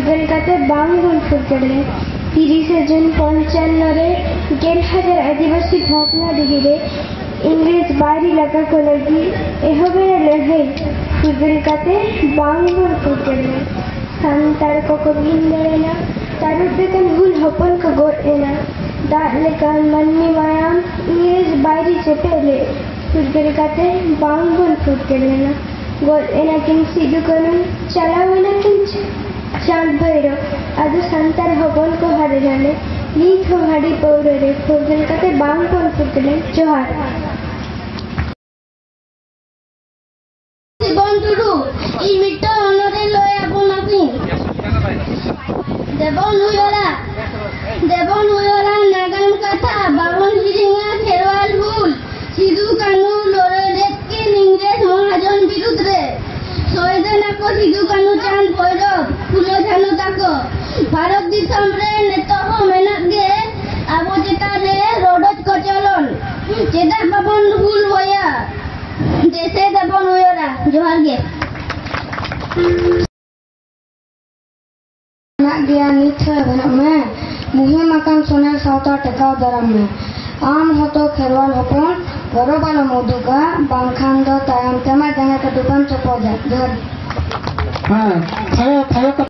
football কাতে বাংবন ফুটবলে 30 June 55 गेल हजार आदिवासी भावना दिगिरे इंग्रेज बारी लगा को लगी एहबे लहे फुटबल काते बांगबन फुटबले संतार को बिंदरेना तारुपेकन हुल हपन को गोरेना दाले कान मन्नी मायाम इंग्रेज बारी चपेले फुटबल काते बांगबन फुटबलेना गोरेना किन सिदु करून चलावेना किंच चांद भैरो आज संतार हपन को हारे जाने लीक हो हाड़ी पौरे फुटबल काते बांगबन फुटबले जोहार বন্ধুরু এই মিটটা অনরে লয় আপনাকে দেবন উয়রা নাগান কথা বাবন সিরিঙ্গা খেরওয়াল ভুল সিধু কানু লড়ে দেখকে ইংরেজ মহাজন বিরুদ্ধে শহীদানাকো সিধু কানু চাঁদ ভৈরব ফুলো ঝানু তাকো ভারত দিশম রে নেতহ মেনাক গে আবো চেতারে রোডজ কচলন চেদা বাবন ভুল হয়া जैसे दबन हुआ जोहार गे ना गया नीचे बना में मुहे मकान सोने साउता टेका दरम में आम होतो खेरवाल हपन घरो बालो मोदू का बांखान दो तायम तेमा जंगा का दुकान चपो जा जोहार हां